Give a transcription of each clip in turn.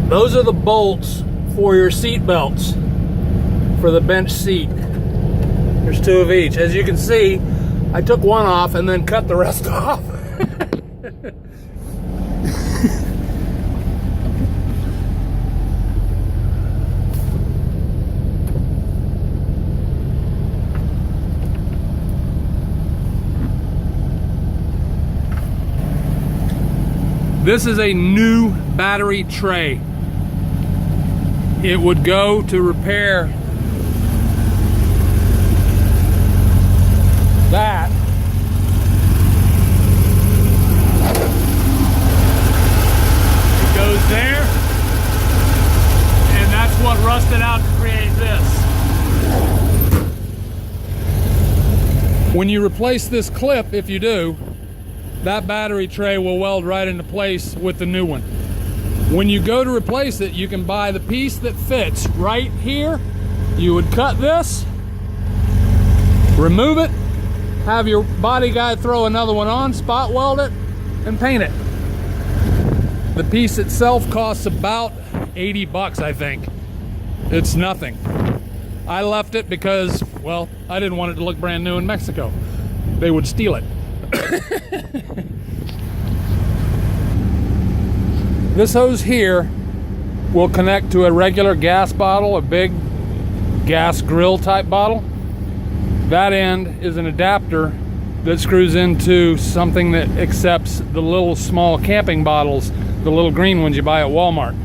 Those are the bolts for your seat belts for the bench seat. There's 2 of each. As you can see, I took one off and then cut the rest off. This is a new battery tray. It would go to repair that. It goes there, and that's what rusted out to create this. When you replace this clip, if you do, that battery tray will weld right into place with the new one. When you go to replace it, you can buy the piece that fits right here. You would cut this, remove it, have your body guy throw another one on, spot weld it, and paint it. The piece itself costs about 80 bucks, I think. It's nothing. I left it because, well, I didn't want it to look brand new in Mexico. They would steal it. This hose here will connect to a regular gas bottle, a big gas grill type bottle. That end is an adapter that screws into something that accepts the little small camping bottles, the little green ones you buy at Walmart.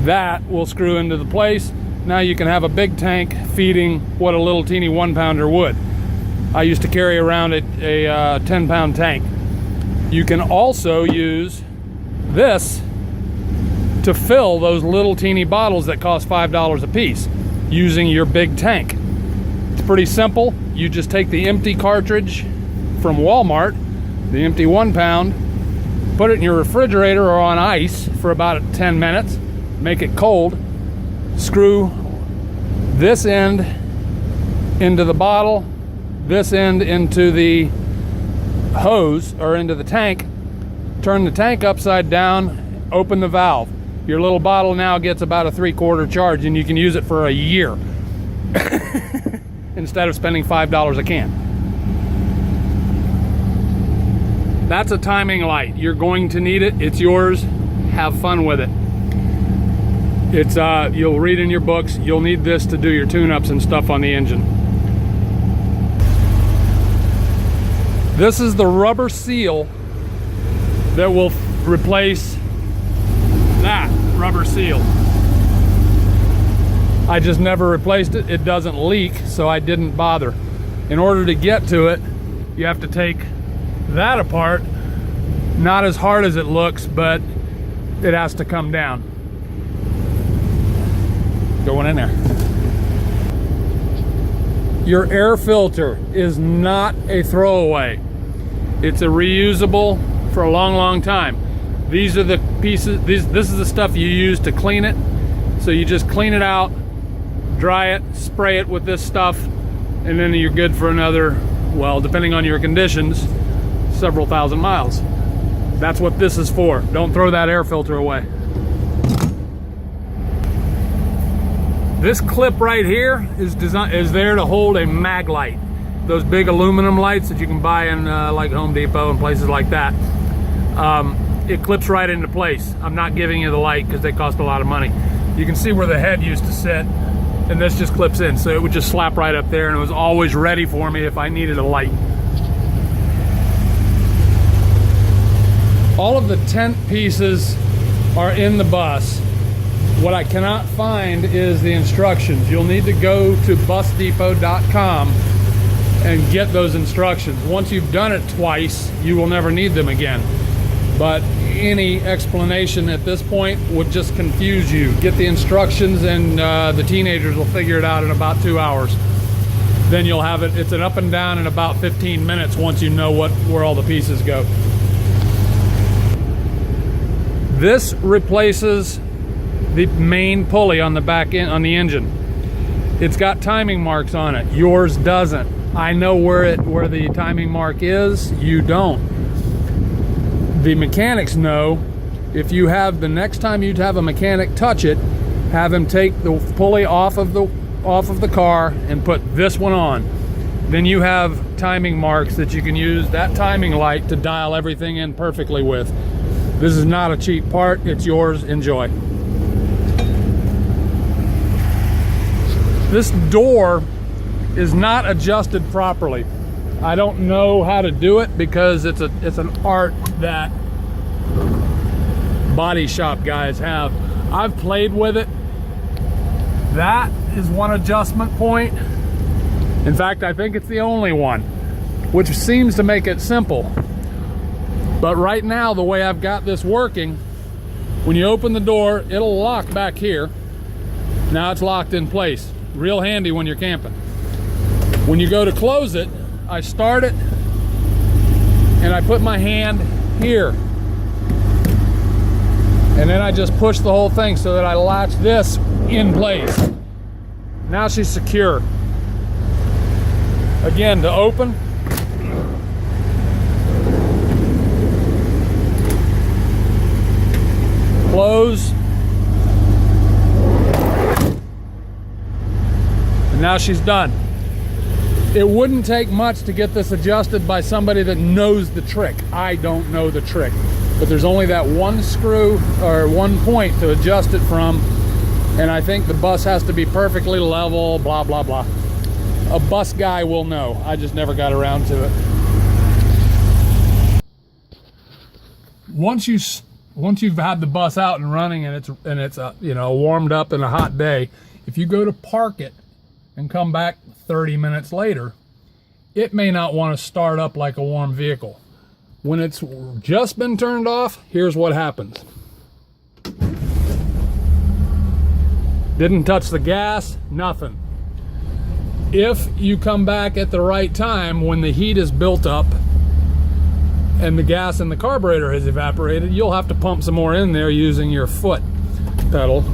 That will screw into the place. Now you can have a big tank feeding what a little teeny 1-pounder would. I used to carry around a 10-pound tank. You can also use this to fill those little teeny bottles that cost $5 a piece using your big tank. It's pretty simple. You just take the empty cartridge from Walmart, the empty 1-pound, put it in your refrigerator or on ice for about 10 minutes, make it cold, screw this end into the bottle, this end into the hose or into the tank, turn the tank upside down, open the valve. Your little bottle now gets about a 3/4 charge, and you can use it for a year instead of spending $5 a can. That's a timing light. You're going to need it. It's yours. Have fun with it. It's you'll read in your books, you'll need this to do your tune-ups and stuff on the engine. This is the rubber seal that will replace that rubber seal. I just never replaced it. It doesn't leak, so I didn't bother. In order to get to it, you have to take that apart. Not as hard as it looks, but it has to come down. Going in there. Your air filter is not a throwaway. It's a reusable for a long, long time. These are the pieces, this is the stuff you use to clean it. So you just clean it out, dry it, spray it with this stuff, and then you're good for another, well, depending on your conditions, several thousand miles. That's what this is for. Don't throw that air filter away. This clip right here is there to hold a mag light. Those big aluminum lights that you can buy in like Home Depot and places like that. It clips right into place. I'm not giving you the light because they cost a lot of money. You can see where the head used to sit, and this just clips in. So it would just slap right up there, and it was always ready for me if I needed a light. All of the tent pieces are in the bus. What I cannot find is the instructions. You'll need to go to busdepot.com and get those instructions. Once you've done it twice, you will never need them again. But any explanation at this point would just confuse you. Get the instructions, and the teenagers will figure it out in about 2 hours. Then you'll have it. It's an up and down in about 15 minutes once you know where all the pieces go. This replaces the main pulley on the back end on the engine. It's got timing marks on it. Yours doesn't. I know where the timing mark is. You don't. The mechanics know if you have, the next time you'd have a mechanic touch it, have him take the pulley off of the car and put this one on. Then you have timing marks that you can use that timing light to dial everything in perfectly with. This is not a cheap part, it's yours, enjoy. This door is not adjusted properly. I don't know how to do it because it's an art that body shop guys have. I've played with it. That is one adjustment point. In fact, I think it's the only one, which seems to make it simple. But right now, the way I've got this working, when you open the door, it'll lock back here. Now it's locked in place. Real handy when you're camping. When you go to close it, I start it and I put my hand here. And then I just push the whole thing so that I latch this in place. Now she's secure. Again, to open, close, and now she's done. It wouldn't take much to get this adjusted by somebody that knows the trick. I don't know the trick, but there's only that one screw or one point to adjust it from, and I think the bus has to be perfectly level, blah, blah, blah. A bus guy will know. I just never got around to it. Once you've had the bus out and running and it's you know, warmed up in a hot day, if you go to park it and come back 30 minutes later, it may not want to start up like a warm vehicle. When it's just been turned off, here's what happens. Didn't touch the gas, nothing. If you come back at the right time when the heat is built up and the gas in the carburetor has evaporated, you'll have to pump some more in there using your foot pedal.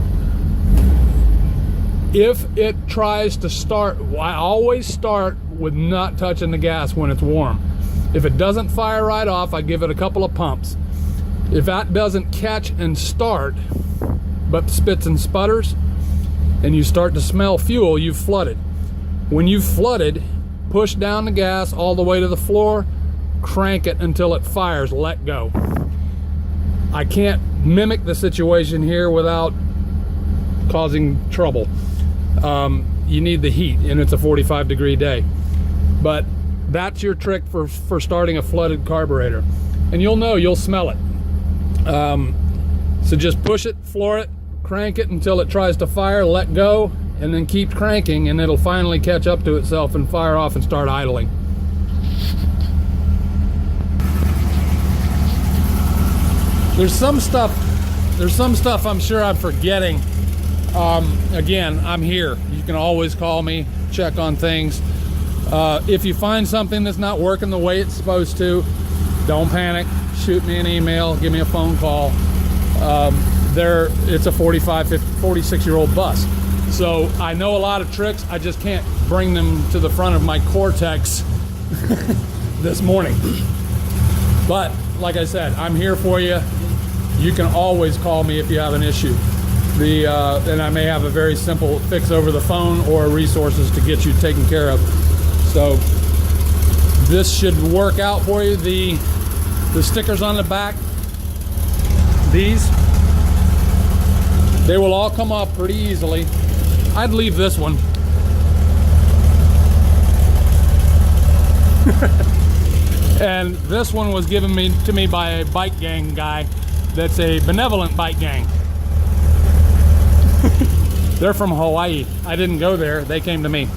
If it tries to start, I always start with not touching the gas when it's warm. If it doesn't fire right off, I give it a couple of pumps. If that doesn't catch and start, but spits and sputters, and you start to smell fuel, you've flooded. When you've flooded, push down the gas all the way to the floor, crank it until it fires, let go. I can't mimic the situation here without causing trouble. You need the heat, and it's a 45-degree day. But that's your trick for starting a flooded carburetor. And you'll know, you'll smell it. So just push it, floor it, crank it until it tries to fire, let go, and then keep cranking, and it'll finally catch up to itself and fire off and start idling. There's some stuff I'm sure I'm forgetting. Again, I'm here. You can always call me, check on things. If you find something that's not working the way it's supposed to, don't panic. Shoot me an email, give me a phone call. It's a 46-year-old bus. So I know a lot of tricks, I just can't bring them to the front of my Cortex this morning. But like I said, I'm here for you. You can always call me if you have an issue. And I may have a very simple fix over the phone or resources to get you taken care of. So this should work out for you. The stickers on the back, these, they will all come off pretty easily. I'd leave this one. And this one was given to me by a bike gang guy that's a benevolent bike gang. They're from Hawaii. I didn't go there, they came to me.